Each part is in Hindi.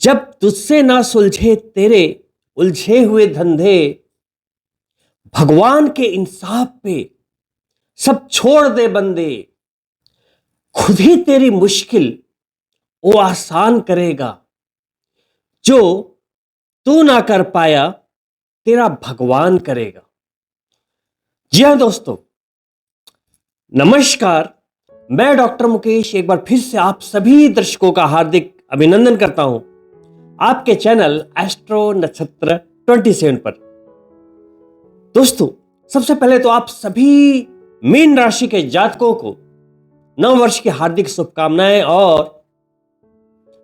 जब तुझसे ना सुलझे तेरे उलझे हुए धंधे, भगवान के इंसाफ पे सब छोड़ दे बंदे। खुद ही तेरी मुश्किल वो आसान करेगा, जो तू ना कर पाया तेरा भगवान करेगा। जी हाँ दोस्तों, नमस्कार। मैं डॉक्टर मुकेश एक बार फिर से आप सभी दर्शकों का हार्दिक अभिनंदन करता हूं आपके चैनल एस्ट्रो नक्षत्र 27 पर। दोस्तों, सबसे पहले तो आप सभी मीन राशि के जातकों को नव वर्ष की हार्दिक शुभकामनाएं। और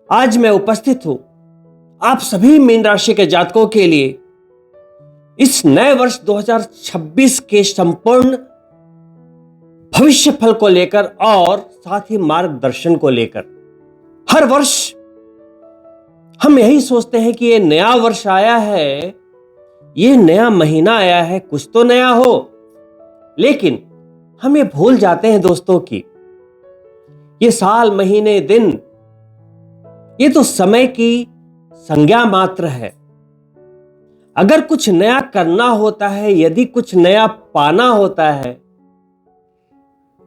आज मैं उपस्थित हूं आप सभी मीन राशि के जातकों के लिए इस नए वर्ष 2026 के संपूर्ण भविष्य फल को लेकर और साथ ही मार्गदर्शन को लेकर। हर वर्ष हम यही सोचते हैं कि ये नया वर्ष आया है, ये नया महीना आया है, कुछ तो नया हो, लेकिन हम ये भूल जाते हैं दोस्तों कि ये साल, महीने, दिन, ये तो समय की संज्ञा मात्र है। अगर कुछ नया करना होता है, यदि कुछ नया पाना होता है,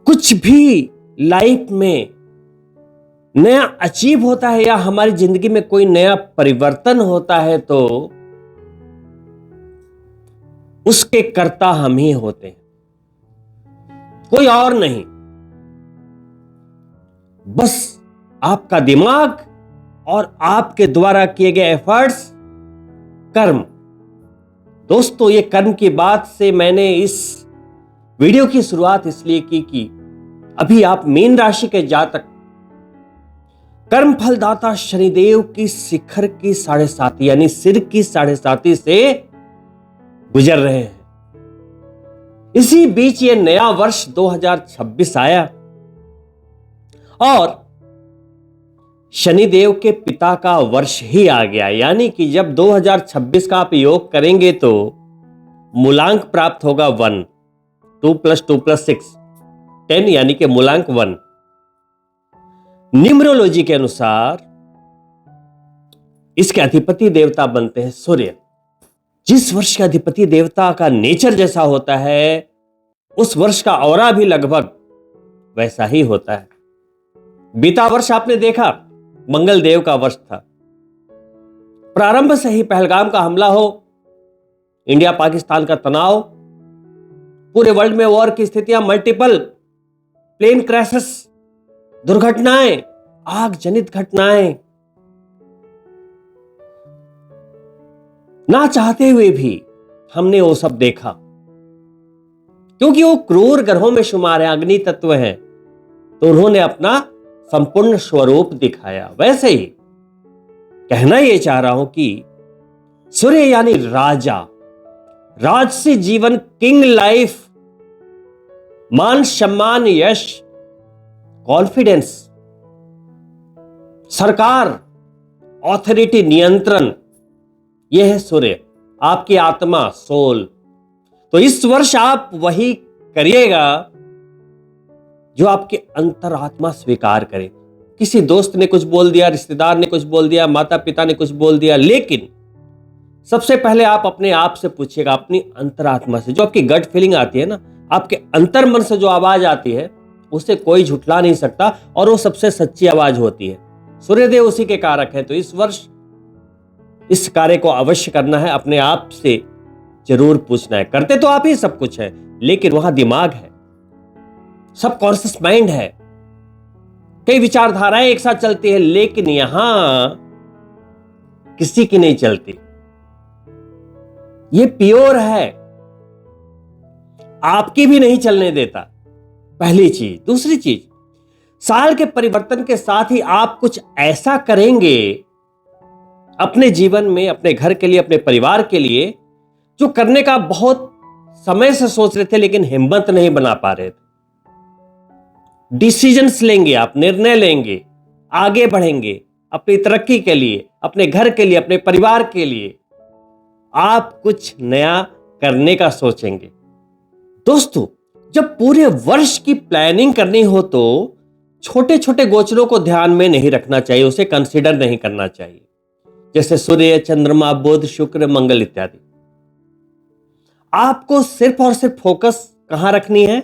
कुछ भी लाइफ में नया अचीव होता है या हमारी जिंदगी में कोई नया परिवर्तन होता है, तो उसके कर्ता हम ही होते हैं, कोई और नहीं। बस आपका दिमाग और आपके द्वारा किए गए एफर्ट्स, कर्म। दोस्तों, ये कर्म की बात से मैंने इस वीडियो की शुरुआत इसलिए की कि अभी आप मीन राशि के जातक कर्म फलदाता शनिदेव की शिखर की 7.5 यानी सिर की 7.5 से गुजर रहे हैं। इसी बीच ये नया वर्ष 2026 आया और शनिदेव के पिता का वर्ष ही आ गया। यानी कि जब 2026 का आप योग करेंगे तो मूलांक प्राप्त होगा 1, 2 + 2 + 6 10, यानी कि मूलांक 1। न्यूमरोलॉजी के अनुसार इसके अधिपति देवता बनते हैं सूर्य। जिस वर्ष के अधिपति देवता का नेचर जैसा होता है, उस वर्ष का ऑरा भी लगभग वैसा ही होता है। बीता वर्ष आपने देखा मंगल देव का वर्ष था। प्रारंभ से ही पहलगाम का हमला हो, इंडिया पाकिस्तान का तनाव, पूरे वर्ल्ड में वॉर की स्थितियां, मल्टीपल प्लेन क्रैशेस, दुर्घटनाएं, आग जनित घटनाएं, ना चाहते हुए भी हमने वो सब देखा, क्योंकि वो क्रूर ग्रहों में शुमार है, अग्नि तत्व हैं, तो उन्होंने अपना संपूर्ण स्वरूप दिखाया। वैसे ही कहना यह चाह रहा हूं कि सूर्य यानी राजा, राजसी जीवन, किंग लाइफ, मान सम्मान, यश, कॉन्फिडेंस, सरकार, ऑथोरिटी, नियंत्रण, यह है सूर्य, आपकी आत्मा, सोल। तो इस वर्ष आप वही करिएगा जो आपके अंतरात्मा स्वीकार करे। किसी दोस्त ने कुछ बोल दिया, रिश्तेदार ने कुछ बोल दिया, माता पिता ने कुछ बोल दिया, लेकिन सबसे पहले आप अपने आप से पूछिएगा, अपनी अंतरात्मा से, जो आपकी गट फीलिंग आती है ना, आपके अंतर मन से जो आवाज आती है, उसे कोई झुठला नहीं सकता और वो सबसे सच्ची आवाज होती है। सूर्यदेव उसी के कारक है। तो इस वर्ष इस कार्य को अवश्य करना है, अपने आप से जरूर पूछना है। करते तो आप ही सब कुछ है, लेकिन वहां दिमाग है, सबकॉन्शियस माइंड है, कई विचारधाराएं एक साथ चलती है, लेकिन यहां किसी की नहीं चलती। ये प्योर है, आपकी भी नहीं चलने देता, पहली चीज। दूसरी चीज, साल के परिवर्तन के साथ ही आप कुछ ऐसा करेंगे अपने जीवन में, अपने घर के लिए, अपने परिवार के लिए, जो करने का बहुत समय से सोच रहे थे लेकिन हिम्मत नहीं बना पा रहे थे। डिसीजंस लेंगे आप, निर्णय लेंगे, आगे बढ़ेंगे अपनी तरक्की के लिए, अपने घर के लिए, अपने परिवार के लिए। आप कुछ नया करने का सोचेंगे। दोस्तों, जब पूरे वर्ष की प्लानिंग करनी हो तो छोटे छोटे गोचरों को ध्यान में नहीं रखना चाहिए, उसे कंसीडर नहीं करना चाहिए। जैसे सूर्य, चंद्रमा, बुध, शुक्र, मंगल इत्यादि। आपको सिर्फ और सिर्फ फोकस कहां रखनी है?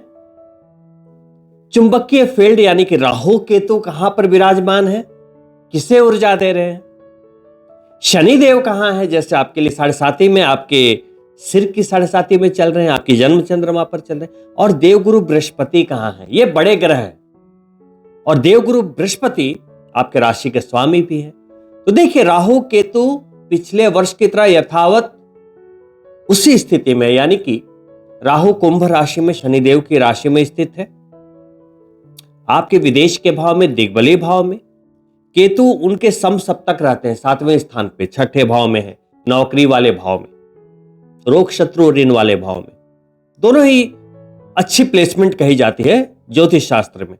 चुंबकीय फील्ड यानी कि राहु केतु कहां पर विराजमान है, किसे ऊर्जा दे रहे हैं? शनिदेव कहां है? जैसे आपके लिए 7.5 में, आपके सिर की 7.5 में चल रहे हैं, आपकी जन्म चंद्रमा पर चल रहे हैं। और देवगुरु बृहस्पति कहां है? ये बड़े ग्रह हैं और देवगुरु बृहस्पति आपके राशि के स्वामी भी है। तो देखिए, राहु केतु पिछले वर्ष की तरह यथावत उसी स्थिति में, यानी कि राहु कुंभ राशि में, शनिदेव की राशि में स्थित है। आपके विदेश के भाव में, दिग्बलीय भाव में। केतु उनके समसप्तक रहते हैं 7वें स्थान पे, 6ठे भाव में है, नौकरी वाले भाव में, रोग शत्रु ऋण वाले भाव में। दोनों ही अच्छी प्लेसमेंट कही जाती है ज्योतिष शास्त्र में।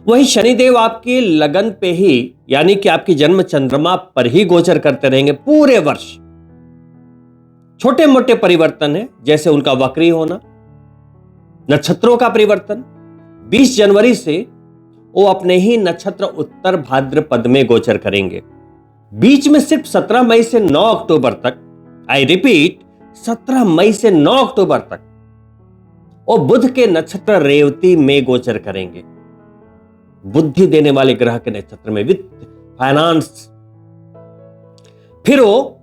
वहीं शनिदेव आपकी लगन पे ही, यानी कि आपकी जन्म चंद्रमा पर ही गोचर करते रहेंगे पूरे वर्ष। छोटे मोटे परिवर्तन है, जैसे उनका वक्री होना, नक्षत्रों का परिवर्तन। 20 जनवरी से वो अपने ही नक्षत्र उत्तर भाद्रपद में गोचर करेंगे। बीच में सिर्फ 17 मई से 9 अक्टूबर तक, आई रिपीट 17 मई से 9 अक्टूबर तक वो बुध के नक्षत्र रेवती में गोचर करेंगे। बुद्धि देने वाले ग्रह के नक्षत्र में, वित्त, फाइनेंस। फिर वो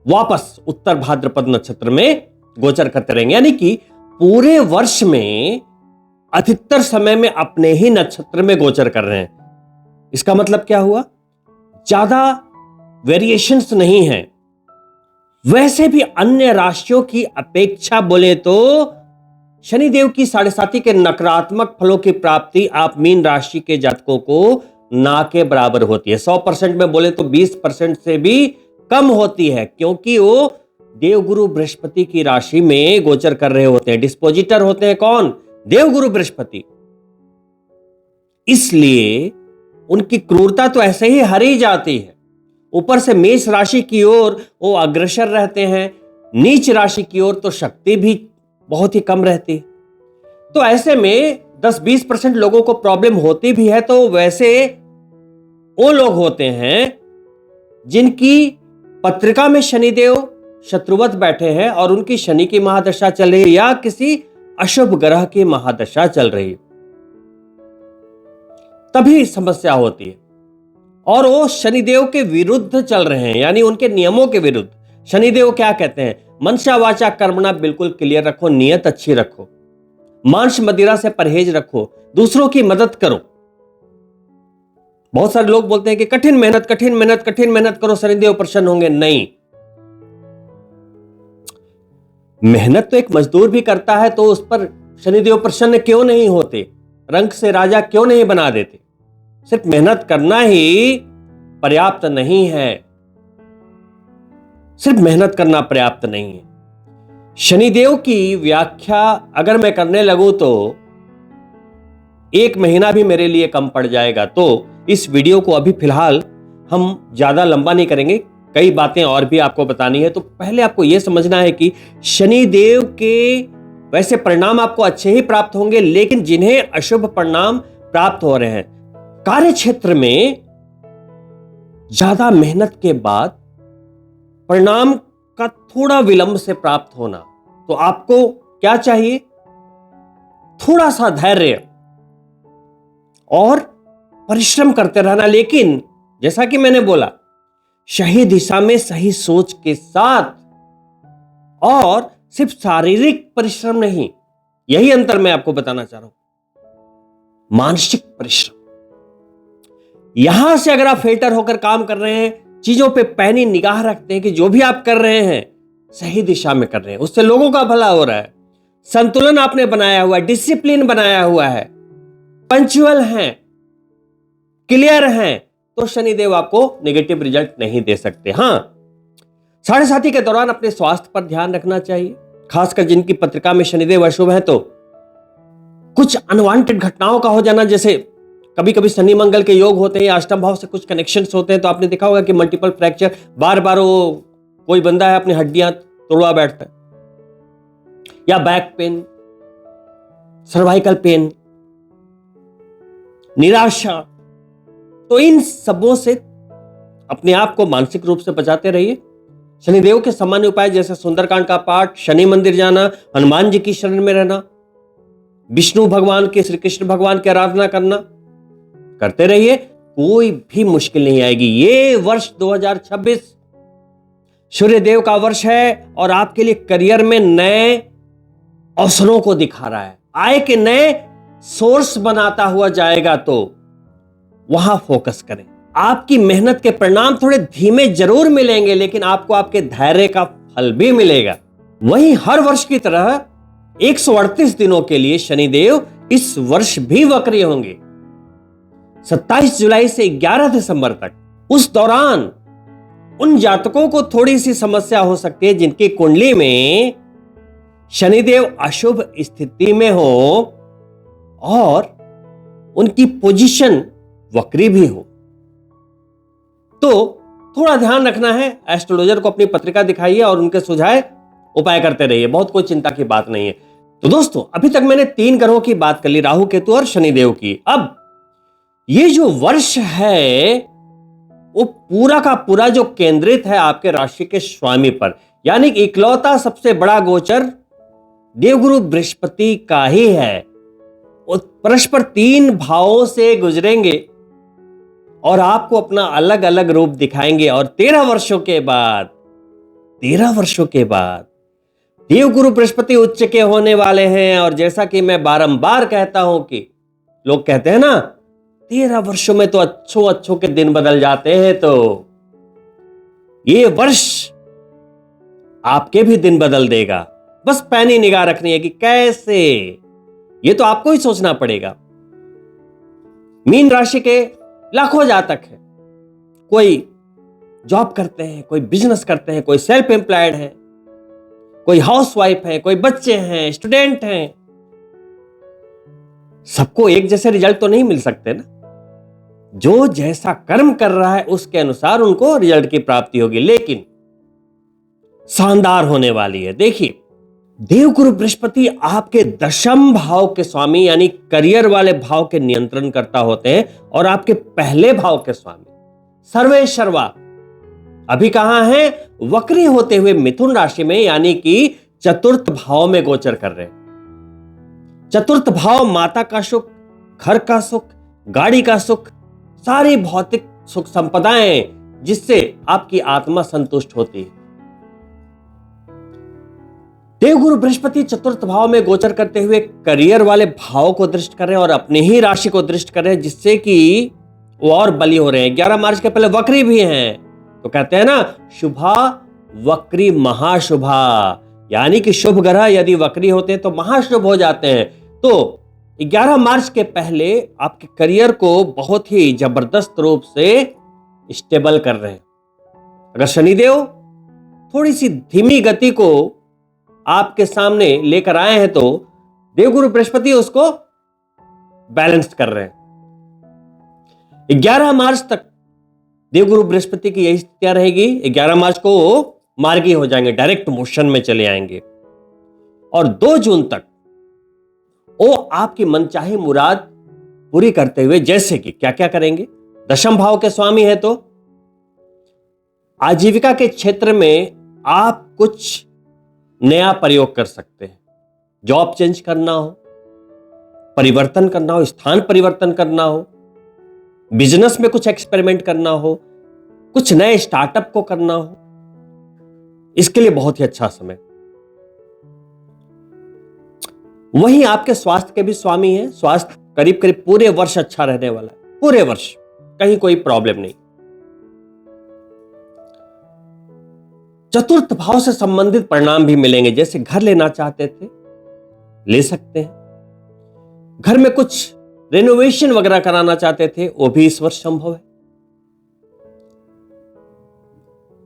वापस उत्तर भाद्रपद नक्षत्र में गोचर करते रहेंगे, यानी कि पूरे वर्ष में अधिकतर समय में अपने ही नक्षत्र में गोचर कर रहे हैं। इसका मतलब क्या हुआ? ज्यादा वेरिएशंस नहीं है। वैसे भी अन्य राशियों की अपेक्षा बोले तो शनिदेव की 7.5 के नकारात्मक फलों की प्राप्ति आप मीन राशि के जातकों को ना के बराबर होती है। 100% में बोले तो 20% से भी कम होती है, क्योंकि वो देवगुरु बृहस्पति की राशि में गोचर कर रहे होते हैं। डिस्पोजिटर होते हैं कौन? देवगुरु बृहस्पति। इसलिए उनकी क्रूरता तो ऐसे ही हरी जाती है। ऊपर से मेष राशि की ओर वो अग्रसर रहते हैं, नीच राशि की ओर तो शक्ति भी बहुत ही कम रहती है। तो ऐसे में 10-20% लोगों को प्रॉब्लम होती भी है, तो वैसे वो लोग होते हैं जिनकी पत्रिका में शनिदेव शत्रुवत बैठे हैं और उनकी शनि की महादशा चल रही है या किसी अशुभ ग्रह की महादशा चल रही है, तभी समस्या होती है। और वो शनिदेव के विरुद्ध चल रहे हैं, यानी उनके नियमों के विरुद्ध। शनिदेव क्या कहते हैं? मनसा वाचा कर्मणा बिल्कुल क्लियर रखो, नियत अच्छी रखो, मांस मदिरा से परहेज रखो, दूसरों की मदद करो। बहुत सारे लोग बोलते हैं कि कठिन मेहनत कठिन मेहनत कठिन मेहनत करो, शनिदेव प्रसन्न होंगे। नहीं, मेहनत तो एक मजदूर भी करता है, तो उस पर शनिदेव प्रसन्न क्यों नहीं होते? रंग से राजा क्यों नहीं बना देते? सिर्फ मेहनत करना ही पर्याप्त नहीं है। सिर्फ मेहनत करना पर्याप्त नहीं है। शनिदेव की व्याख्या अगर मैं करने लगूं तो 1 महीना भी मेरे लिए कम पड़ जाएगा। तो इस वीडियो को अभी फिलहाल हम ज्यादा लंबा नहीं करेंगे, कई बातें और भी आपको बतानी है। तो पहले आपको यह समझना है कि शनिदेव के वैसे परिणाम आपको अच्छे ही प्राप्त होंगे, लेकिन जिन्हें अशुभ परिणाम प्राप्त हो रहे हैं, कार्य क्षेत्र में ज्यादा मेहनत के बाद परिणाम का थोड़ा विलंब से प्राप्त होना, तो आपको क्या चाहिए? थोड़ा सा धैर्य और परिश्रम करते रहना। लेकिन जैसा कि मैंने बोला, सही दिशा में सही सोच के साथ, और सिर्फ शारीरिक परिश्रम नहीं, यही अंतर मैं आपको बताना चाह रहा हूं। मानसिक परिश्रम, यहां से अगर आप फिल्टर होकर काम कर रहे हैं, चीजों पे पैनी निगाह रखते हैं कि जो भी आप कर रहे हैं सही दिशा में कर रहे हैं, उससे लोगों का भला हो रहा है, संतुलन आपने बनाया हुआ है, डिसिप्लिन बनाया हुआ है, पंक्चुअल हैं, क्लियर हैं, तो शनिदेव आपको नेगेटिव रिजल्ट नहीं दे सकते। हां, 7.5 के दौरान अपने स्वास्थ्य पर ध्यान रखना चाहिए, खासकर जिनकी पत्रिका में शनिदेव अशुभ है। तो कुछ अनवांटेड घटनाओं का हो जाना, जैसे कभी कभी शनि मंगल के योग होते हैं, अष्टम भाव से कुछ कनेक्शंस होते हैं, तो आपने देखा होगा कि मल्टीपल फ्रैक्चर, बार बार वो कोई बंदा है अपनी हड्डियां तोड़वा बैठता है, या बैक पेन, सर्वाइकल पेन, निराशा। तो इन सबों से अपने आप को मानसिक रूप से बचाते रहिए। शनिदेव के सामान्य उपाय जैसे सुंदरकांड का पाठ, शनि मंदिर जाना, हनुमान जी की शरण में रहना, विष्णु भगवान के, श्री कृष्ण भगवान की आराधना करना करते रहिए, कोई भी मुश्किल नहीं आएगी। ये वर्ष 2026 सूर्यदेव का वर्ष है और आपके लिए करियर में नए अवसरों को दिखा रहा है। आय के नए सोर्स बनाता हुआ जाएगा, तो वहां फोकस करें। आपकी मेहनत के परिणाम थोड़े धीमे जरूर मिलेंगे, लेकिन आपको आपके धैर्य का फल भी मिलेगा। वहीं हर वर्ष की तरह 138 दिनों के लिए शनिदेव इस वर्ष भी वक्री होंगे, 27 जुलाई से 11 दिसंबर तक। उस दौरान उन जातकों को थोड़ी सी समस्या हो सकती है जिनकी कुंडली में शनिदेव अशुभ स्थिति में हो और उनकी पोजीशन वक्री भी हो, तो थोड़ा ध्यान रखना है। एस्ट्रोलॉजर को अपनी पत्रिका दिखाइए और उनके सुझाए उपाय करते रहिए, बहुत कोई चिंता की बात नहीं है। तो दोस्तों, अभी तक मैंने 3 ग्रहों की बात कर ली, राहु, केतु और शनिदेव की। अब ये जो वर्ष है वो पूरा का पूरा जो केंद्रित है आपके राशि के स्वामी पर, यानी कि इकलौता सबसे बड़ा गोचर देवगुरु बृहस्पति का ही है। वो परस्पर 3 भावों से गुजरेंगे और आपको अपना अलग अलग रूप दिखाएंगे। और 13 वर्षों के बाद देवगुरु बृहस्पति उच्च के होने वाले हैं। और जैसा कि मैं बारंबार कहता हूं कि लोग कहते हैं ना, 13 वर्षों में तो अच्छों के दिन बदल जाते हैं, तो ये वर्ष आपके भी दिन बदल देगा। बस पैनी निगाह रखनी है कि कैसे, ये तो आपको ही सोचना पड़ेगा। मीन राशि के लाखों जातक हैं, कोई जॉब करते हैं, कोई बिजनेस करते हैं, कोई सेल्फ एम्प्लॉयड है, कोई हाउसवाइफ है, कोई बच्चे हैं, स्टूडेंट हैं। सबको एक जैसे रिजल्ट तो नहीं मिल सकते ना। जो जैसा कर्म कर रहा है उसके अनुसार उनको रिजल्ट की प्राप्ति होगी, लेकिन शानदार होने वाली है। देखिए, देवगुरु बृहस्पति आपके 10th भाव के स्वामी यानी करियर वाले भाव के नियंत्रण करता होते हैं और आपके पहले भाव के स्वामी सर्वेश्वरवा अभी कहां है? वक्री होते हुए मिथुन राशि में, यानी कि 4th भाव में गोचर कर रहे हैं। 4th भाव माता का सुख, घर का सुख, गाड़ी का सुख, सारी भौतिक सुख संपदाएं जिससे आपकी आत्मा संतुष्ट होती है। देवगुरु बृहस्पति 4th भाव में गोचर करते हुए करियर वाले भाव को दृष्ट कर रहे हैं और अपनी ही राशि को दृष्ट कर रहे हैं, जिससे कि वो और बली हो रहे हैं। 11 मार्च के पहले वक्री भी हैं, तो कहते हैं ना, शुभा वक्री महाशुभा, यानी कि शुभ ग्रह यदि वक्री होते हैं तो महाशुभ हो जाते हैं। तो 11 मार्च के पहले आपके करियर को बहुत ही जबरदस्त रूप से स्टेबल कर रहे हैं। अगर शनिदेव थोड़ी सी धीमी गति को आपके सामने लेकर आए हैं, तो देवगुरु बृहस्पति उसको बैलेंस कर रहे हैं। 11 मार्च तक देवगुरु बृहस्पति की यही स्थितियां रहेगी। 11 मार्च को वो मार्गी हो जाएंगे, डायरेक्ट मोशन में चले आएंगे और 2 जून तक वो आपकी मनचाही मुराद पूरी करते हुए, जैसे कि क्या क्या करेंगे? 10th भाव के स्वामी है, तो आजीविका के क्षेत्र में आप कुछ नया प्रयोग कर सकते हैं। जॉब चेंज करना हो, परिवर्तन करना हो, स्थान परिवर्तन करना हो, बिजनेस में कुछ एक्सपेरिमेंट करना हो, कुछ नए स्टार्टअप को करना हो, इसके लिए बहुत ही अच्छा समय। वहीं आपके स्वास्थ्य के भी स्वामी हैं। स्वास्थ्य करीब करीब पूरे वर्ष अच्छा रहने वाला है, पूरे वर्ष कहीं कोई प्रॉब्लम नहीं। 4th भाव से संबंधित परिणाम भी मिलेंगे, जैसे घर लेना चाहते थे ले सकते हैं, घर में कुछ रेनोवेशन वगैरह कराना चाहते थे वो भी इस वर्ष संभव है।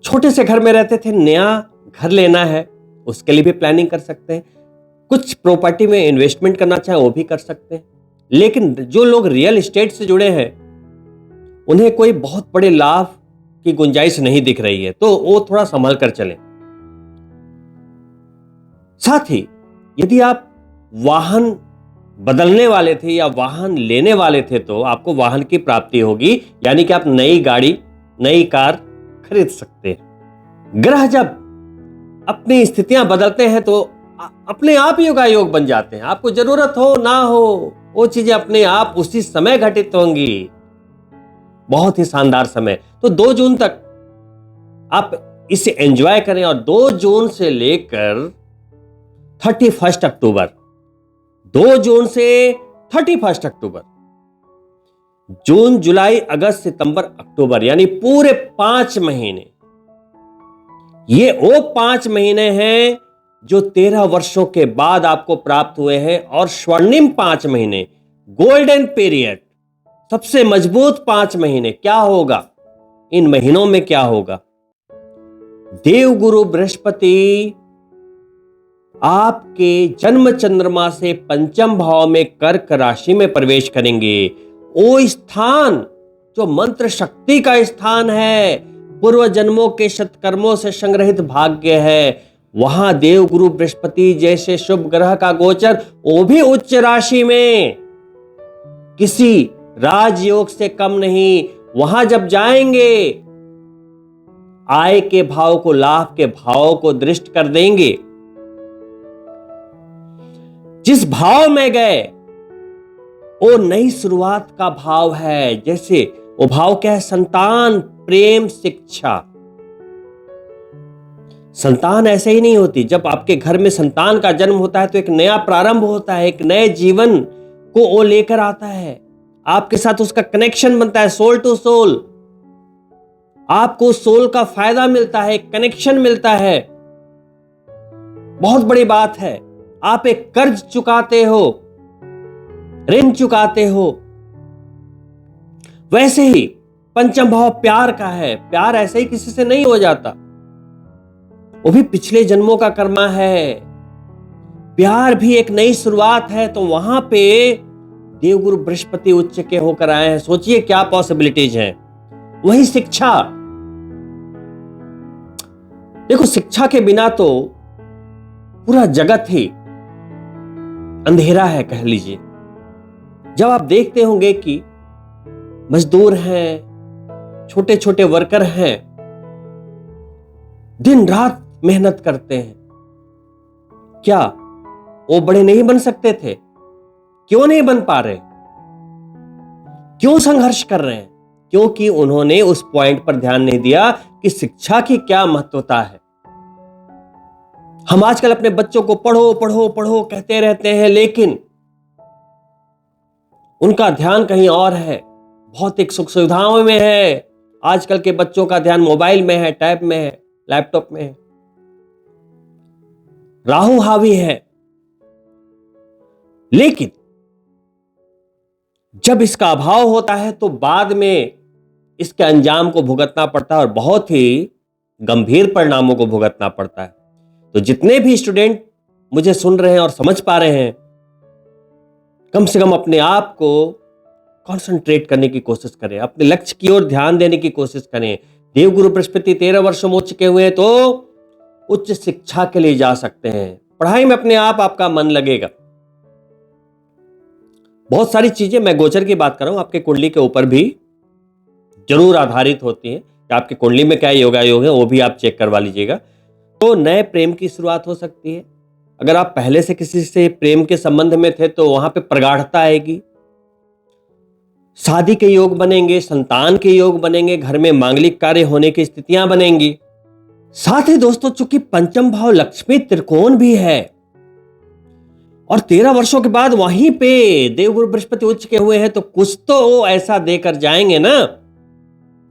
छोटे से घर में रहते थे, नया घर लेना है, उसके लिए भी प्लानिंग कर सकते हैं। कुछ प्रॉपर्टी में इन्वेस्टमेंट करना चाहे वो भी कर सकते हैं। लेकिन जो लोग रियल एस्टेट से जुड़े हैं उन्हें कोई बहुत बड़े लाभ की गुंजाइश नहीं दिख रही है, तो वो थोड़ा संभल कर चलें। साथ ही यदि आप वाहन बदलने वाले थे या वाहन लेने वाले थे, तो आपको वाहन की प्राप्ति होगी, यानी कि आप नई गाड़ी, नई कार खरीद सकते हैं। ग्रह जब अपनी स्थितियां बदलते हैं तो अपने आप ही योगायोग बन जाते हैं। आपको जरूरत हो ना हो, वो चीजें अपने आप उसी समय घटित होंगी। बहुत ही शानदार समय। तो 2 जून तक आप इसे एंजॉय करें और 2 जून से लेकर 31 अक्टूबर, 2 जून से 31 अक्टूबर, जून, जुलाई, अगस्त, सितंबर, अक्टूबर, यानी पूरे 5 महीने, ये वो 5 महीने हैं जो 13 वर्षों के बाद आपको प्राप्त हुए हैं। और स्वर्णिम 5 महीने, गोल्डन पीरियड, सबसे मजबूत 5 महीने। क्या होगा इन महीनों में? क्या होगा? देवगुरु बृहस्पति आपके जन्म चंद्रमा से 5म भाव में कर्क राशि में प्रवेश करेंगे। वो स्थान जो मंत्र शक्ति का स्थान है, पूर्व जन्मों के सत्कर्मों से संग्रहित भाग्य है, वहां देवगुरु बृहस्पति जैसे शुभ ग्रह का गोचर, वो भी उच्च राशि में, किसी राजयोग से कम नहीं। वहां जब जाएंगे, आय के भाव को, लाभ के भाव को दृष्ट कर देंगे। जिस भाव में गए वो नई शुरुआत का भाव है। जैसे वो भाव क्या है? संतान, प्रेम, शिक्षा। संतान ऐसे ही नहीं होती। जब आपके घर में संतान का जन्म होता है तो एक नया प्रारंभ होता है, एक नए जीवन को वो लेकर आता है। आपके साथ उसका कनेक्शन बनता है, सोल टू सोल। आपको सोल का फायदा मिलता है, कनेक्शन मिलता है। बहुत बड़ी बात है। आप एक कर्ज चुकाते हो, ऋण चुकाते हो। वैसे ही 5म भाव प्यार का है। प्यार ऐसे ही किसी से नहीं हो जाता, वो भी पिछले जन्मों का कर्मा है। प्यार भी एक नई शुरुआत है। तो वहां पे देवगुरु बृहस्पति उच्च के होकर आए हैं। सोचिए क्या पॉसिबिलिटीज हैं। वही शिक्षा। देखो, शिक्षा के बिना तो पूरा जगत ही अंधेरा है, कह लीजिए। जब आप देखते होंगे कि मजदूर हैं, छोटे छोटे वर्कर हैं, दिन रात मेहनत करते हैं, क्या वो बड़े नहीं बन सकते थे? क्यों नहीं बन पा रहे? क्यों संघर्ष कर रहे हैं? क्योंकि उन्होंने उस पॉइंट पर ध्यान नहीं दिया कि शिक्षा की क्या महत्वता है। हम आजकल अपने बच्चों को पढ़ो पढ़ो पढ़ो कहते रहते हैं, लेकिन उनका ध्यान कहीं और है, भौतिक सुख सुविधाओं में है। आजकल के बच्चों का ध्यान मोबाइल में है, टैब में है, लैपटॉप में है। राहु हावी है। लेकिन जब इसका अभाव होता है तो बाद में इसके अंजाम को भुगतना पड़ता है और बहुत ही गंभीर परिणामों को भुगतना पड़ता है। तो जितने भी स्टूडेंट मुझे सुन रहे हैं और समझ पा रहे हैं, कम से कम अपने आप को कंसंट्रेट करने की कोशिश करें, अपने लक्ष्य की ओर ध्यान देने की कोशिश करें। देवगुरु बृहस्पति 13 वर्षों में उच्च के हुए तो उच्च शिक्षा के लिए जा सकते हैं। पढ़ाई में अपने आप आपका मन लगेगा। बहुत सारी चीजें, मैं गोचर की बात कर रहा हूं, आपके कुंडली के ऊपर भी जरूर आधारित होती हैं कि आपकी कुंडली में क्या योगायोग है, वो भी आप चेक करवा लीजिएगा। तो नए प्रेम की शुरुआत हो सकती है। अगर आप पहले से किसी से प्रेम के संबंध में थे तो वहां पे प्रगाढ़ता आएगी। शादी के योग बनेंगे, संतान के योग बनेंगे, घर में मांगलिक कार्य होने की स्थितियां बनेंगी। साथ ही दोस्तों, चूंकि 5म भाव लक्ष्मी त्रिकोण भी है और 13 वर्षों के बाद वहीं पे देवगुरु बृहस्पति उच्च के हुए हैं, तो कुछ तो ऐसा देकर जाएंगे ना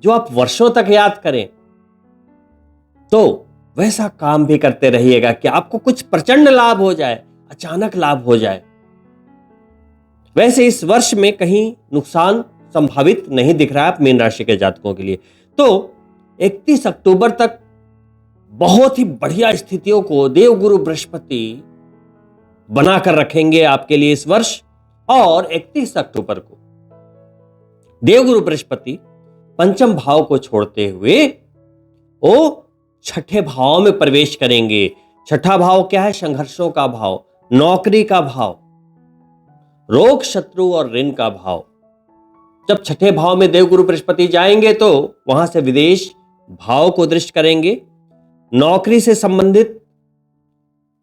जो आप वर्षों तक याद करें। तो वैसा काम भी करते रहिएगा कि आपको कुछ प्रचंड लाभ हो जाए, अचानक लाभ हो जाए। वैसे इस वर्ष में कहीं नुकसान संभावित नहीं दिख रहा है मीन राशि के जातकों के लिए। तो 31 अक्टूबर तक बहुत ही बढ़िया स्थितियों को देवगुरु बृहस्पति बनाकर रखेंगे आपके लिए इस वर्ष। और 31 अक्टूबर को देवगुरु बृहस्पति 5म भाव को छोड़ते हुए वो 6ठे भाव में प्रवेश करेंगे। 6ठा भाव क्या है? संघर्षों का भाव, नौकरी का भाव, रोग, शत्रु और ऋण का भाव। जब छठे भाव में देवगुरु बृहस्पति जाएंगे तो वहां से विदेश भाव को दृष्टि करेंगे। नौकरी से संबंधित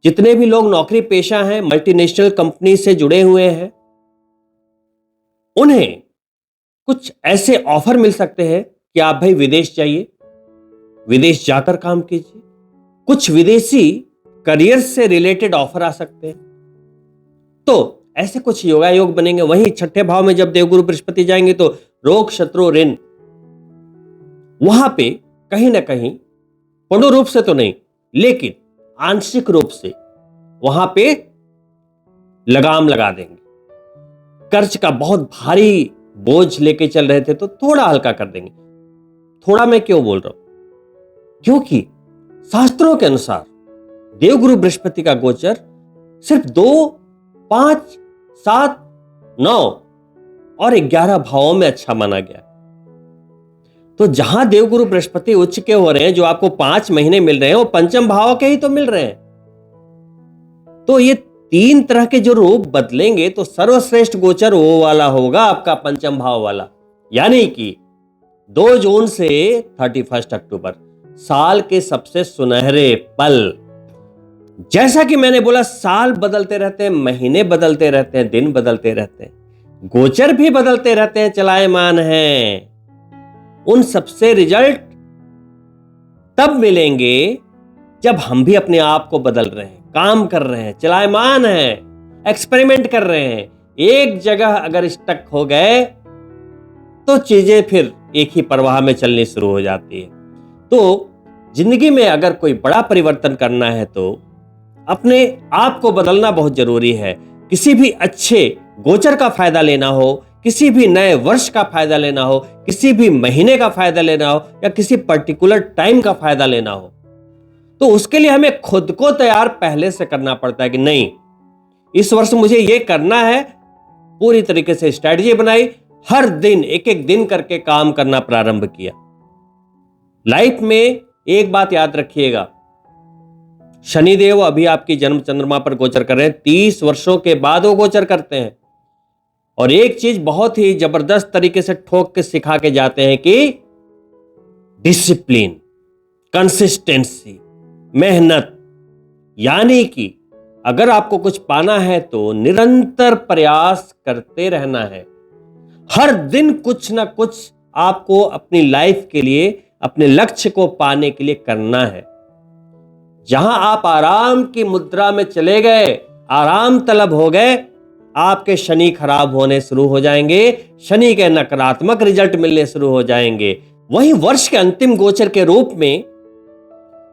जितने भी लोग नौकरी पेशा हैं, मल्टीनेशनल कंपनी से जुड़े हुए हैं, उन्हें कुछ ऐसे ऑफर मिल सकते हैं कि आप भाई विदेश जाइए, विदेश जाकर काम कीजिए। कुछ विदेशी करियर से रिलेटेड ऑफर आ सकते हैं, तो ऐसे कुछ योगायोग बनेंगे। वहीं छठे भाव में जब देवगुरु बृहस्पति जाएंगे तो रोग शत्रु ऋण, वहां पे कहीं ना कहीं पूर्ण रूप से तो नहीं लेकिन आंशिक रूप से वहां पे लगाम लगा देंगे। कर्ज का बहुत भारी बोझ लेके चल रहे थे तो थोड़ा हल्का कर देंगे। थोड़ा मैं क्यों बोल रहा हूं? क्योंकि शास्त्रों के अनुसार देवगुरु बृहस्पति का गोचर सिर्फ 2, 5, 7, 9 और 11 भावों में अच्छा माना गया। तो जहां देवगुरु बृहस्पति उच्च के हो रहे हैं, जो आपको 5 महीने मिल रहे हैं, वो पंचम भाव के ही तो मिल रहे हैं। तो ये 3 तरह के जो रूप बदलेंगे तो सर्वश्रेष्ठ गोचर वो वाला होगा आपका पंचम भाव वाला, यानी कि 2 जून से 31 अक्टूबर, साल के सबसे सुनहरे पल। जैसा कि मैंने बोला, साल बदलते रहते हैं, महीने बदलते रहते हैं, दिन बदलते रहते हैं, गोचर भी बदलते रहते हैं, चलायमान हैं। उन सबसे रिजल्ट तब मिलेंगे जब हम भी अपने आप को बदल रहे हैं, काम कर रहे हैं, चलायमान हैं, एक्सपेरिमेंट कर रहे हैं। एक जगह अगर स्टक हो गए तो चीजें फिर एक ही प्रवाह में चलनी शुरू हो जाती है। तो जिंदगी में अगर कोई बड़ा परिवर्तन करना है तो अपने आप को बदलना बहुत जरूरी है। किसी भी अच्छे गोचर का फायदा लेना हो, किसी भी नए वर्ष का फायदा लेना हो, किसी भी महीने का फायदा लेना हो या किसी पर्टिकुलर टाइम का फायदा लेना हो, तो उसके लिए हमें खुद को तैयार पहले से करना पड़ता है कि नहीं, इस वर्ष मुझे ये करना है। पूरी तरीके से स्ट्रेटजी बनाई, हर दिन एक एक दिन करके काम करना प्रारंभ किया। लाइफ में एक बात याद रखिएगा, शनिदेव अभी आपकी जन्म चंद्रमा पर गोचर कर रहे हैं, 30 वर्षों के बाद वो गोचर करते हैं। और एक चीज बहुत ही जबरदस्त तरीके से ठोक के सिखा के जाते हैं कि डिसिप्लिन, कंसिस्टेंसी, मेहनत। यानी कि अगर आपको कुछ पाना है तो निरंतर प्रयास करते रहना है। हर दिन कुछ ना कुछ आपको अपनी लाइफ के लिए, अपने लक्ष्य को पाने के लिए करना है। जहां आप आराम की मुद्रा में चले गए, आराम तलब हो गए, आपके शनि खराब होने शुरू हो जाएंगे, शनि के नकारात्मक रिजल्ट मिलने शुरू हो जाएंगे। वहीं वर्ष के अंतिम गोचर के रूप में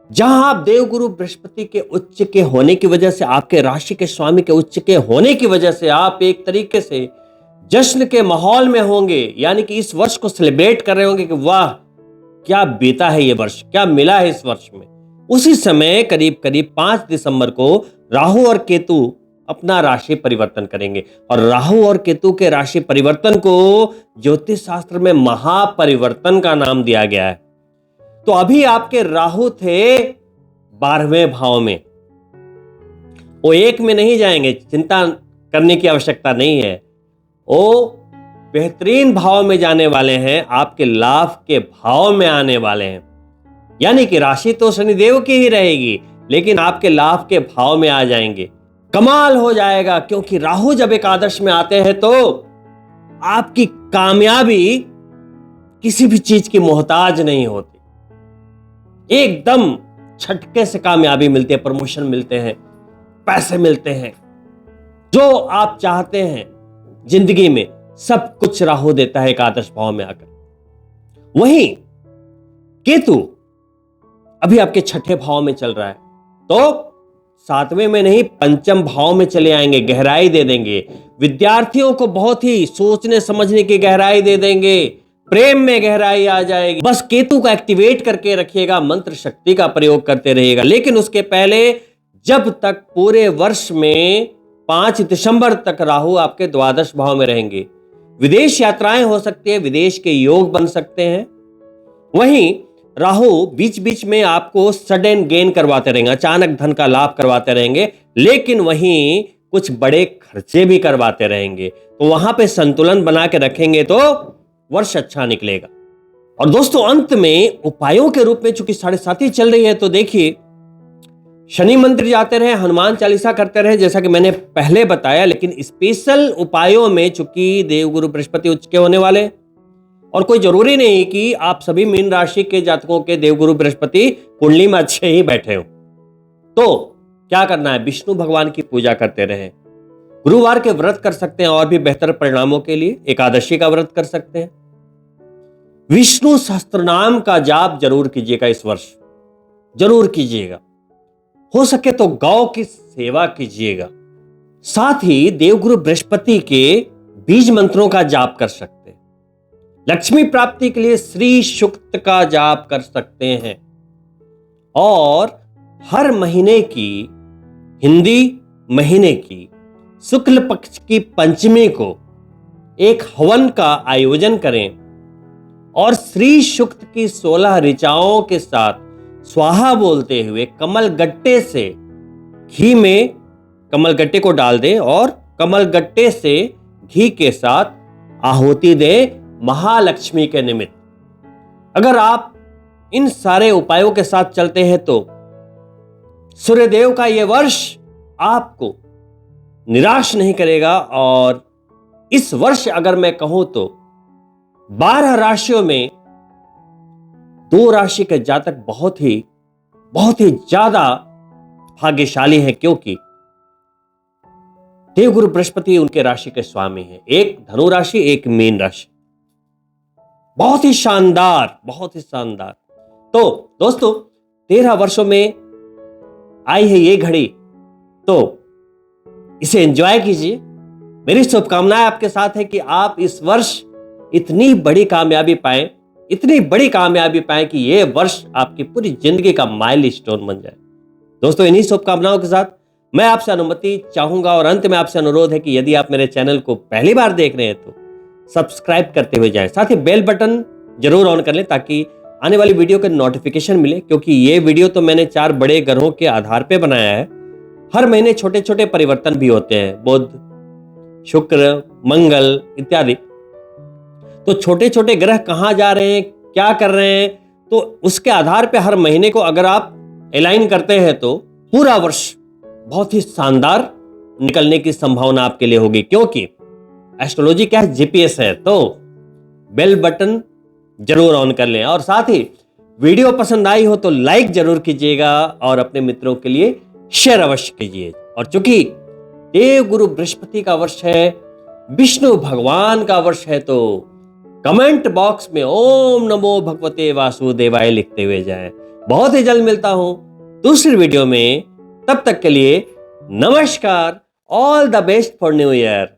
जहां आप देवगुरु बृहस्पति के उच्च के होने की वजह से, आपके राशि के स्वामी के उच्च के होने की वजह से आप एक तरीके से जश्न के माहौल में होंगे, यानी कि इस वर्ष को सेलिब्रेट कर रहे होंगे कि वाह क्या बीता है ये वर्ष, क्या मिला है इस वर्ष में। उसी समय करीब करीब 5 दिसंबर को राहु और केतु अपना राशि परिवर्तन करेंगे। और राहु और केतु के राशि परिवर्तन को ज्योतिष शास्त्र में महापरिवर्तन का नाम दिया गया है। तो अभी आपके राहु थे 12वें भाव में, वो 1 में नहीं जाएंगे, चिंता करने की आवश्यकता नहीं है। वो बेहतरीन भाव में जाने वाले हैं, आपके लाभ के भाव में आने वाले हैं। यानी कि राशि तो शनिदेव की ही रहेगी, लेकिन आपके लाभ के भाव में आ जाएंगे। कमाल हो जाएगा, क्योंकि राहु जब एकादश में आते हैं तो आपकी कामयाबी किसी भी चीज की मोहताज नहीं होती, एकदम झटके से कामयाबी मिलती है, प्रमोशन मिलते हैं, पैसे मिलते हैं, जो आप चाहते हैं जिंदगी में सब कुछ राहु देता है एकादश भाव में आकर। वहीं केतु अभी आपके छठे भाव में चल रहा है, तो 7वें में नहीं, पंचम भाव में चले आएंगे, गहराई दे देंगे। विद्यार्थियों को बहुत ही सोचने समझने की गहराई दे देंगे, प्रेम में गहराई आ जाएगी। बस केतु को एक्टिवेट करके रखिएगा, मंत्र शक्ति का प्रयोग करते रहिएगा। लेकिन उसके पहले जब तक पूरे वर्ष में 5 दिसंबर तक राहु आपके द्वादश भाव में रहेंगे, विदेश यात्राएं हो सकती है, विदेश के योग बन सकते हैं। वहीं राहु बीच बीच में आपको सडन गेन करवाते रहेंगे, अचानक धन का लाभ करवाते रहेंगे, लेकिन वहीं कुछ बड़े खर्चे भी करवाते रहेंगे। तो वहां पे संतुलन बना के रखेंगे तो वर्ष अच्छा निकलेगा। और दोस्तों अंत में उपायों के रूप में चूंकि 7.5 चल रही है, तो देखिए शनि मंदिर जाते रहे, हनुमान चालीसा करते रहे, जैसा कि मैंने पहले बताया। लेकिन स्पेशल उपायों में चूंकि देवगुरु बृहस्पति उच्च के होने वाले, और कोई जरूरी नहीं कि आप सभी मीन राशि के जातकों के देवगुरु बृहस्पति कुंडली में अच्छे ही बैठे हो। तो क्या करना है, विष्णु भगवान की पूजा करते रहे, गुरुवार के व्रत कर सकते हैं और भी बेहतर परिणामों के लिए एकादशी का व्रत कर सकते हैं। विष्णु सहस्त्रनाम का जाप जरूर कीजिएगा, इस वर्ष जरूर कीजिएगा। हो सके तो गौ की सेवा कीजिएगा। साथ ही देवगुरु बृहस्पति के बीज मंत्रों का जाप कर सकते हैं। लक्ष्मी प्राप्ति के लिए श्री सूक्त का जाप कर सकते हैं। और हर महीने की, हिंदी महीने की शुक्ल पक्ष की पंचमी को एक हवन का आयोजन करें और श्री सूक्त की 16 ऋचाओं के साथ स्वाहा बोलते हुए कमल गट्टे से घी में कमल गट्टे को डाल दें और कमल गट्टे से घी के साथ आहुति दें महालक्ष्मी के निमित्त। अगर आप इन सारे उपायों के साथ चलते हैं तो सूर्यदेव का यह वर्ष आपको निराश नहीं करेगा। और इस वर्ष अगर मैं कहूं तो 12 राशियों में 2 राशि के जातक बहुत ही ज्यादा भाग्यशाली हैं, क्योंकि देवगुरु बृहस्पति उनके राशि के स्वामी हैं। एक धनु राशि, एक मीन राशि। बहुत ही शानदार, बहुत ही शानदार। तो दोस्तों 13 वर्षों में आई है ये घड़ी, तो इसे एंजॉय कीजिए। मेरी शुभकामनाएं आपके साथ है कि आप इस वर्ष इतनी बड़ी कामयाबी पाएं, इतनी बड़ी कामयाबी पाएं कि यह वर्ष आपकी पूरी जिंदगी का माइलस्टोन बन जाए। दोस्तों इन्हीं शुभकामनाओं के साथ मैं आपसे अनुमति चाहूंगा और अंत में आपसे अनुरोध है कि यदि आप मेरे चैनल को पहली बार देख रहे हैं तो सब्सक्राइब करते हुए जाएं। साथ ही बेल बटन जरूर ऑन कर लें ताकि आने वाली वीडियो के नोटिफिकेशन मिले, क्योंकि ये वीडियो तो मैंने 4 बड़े ग्रहों के आधार पर बनाया है। हर महीने छोटे छोटे परिवर्तन भी होते हैं, बुध, शुक्र, मंगल इत्यादि। तो छोटे छोटे ग्रह कहां जा रहे हैं, क्या कर रहे हैं, तो उसके आधार पर हर महीने को अगर आप अलाइन करते हैं तो पूरा वर्ष बहुत ही शानदार निकलने की संभावना आपके लिए होगी। क्योंकि एस्ट्रोलॉजी क्या है, जीपीएस है। तो बेल बटन जरूर ऑन कर लें और साथ ही वीडियो पसंद आई हो तो लाइक जरूर कीजिएगा और अपने मित्रों के लिए शेयर अवश्य कीजिए। और चूंकि देवगुरु बृहस्पति का वर्ष है, विष्णु भगवान का वर्ष है, तो कमेंट बॉक्स में ओम नमो भगवते वासुदेवाय लिखते हुए जाएं। बहुत ही जल्द मिलता हूं दूसरी वीडियो में। तब तक के लिए नमस्कार। All the best for new year.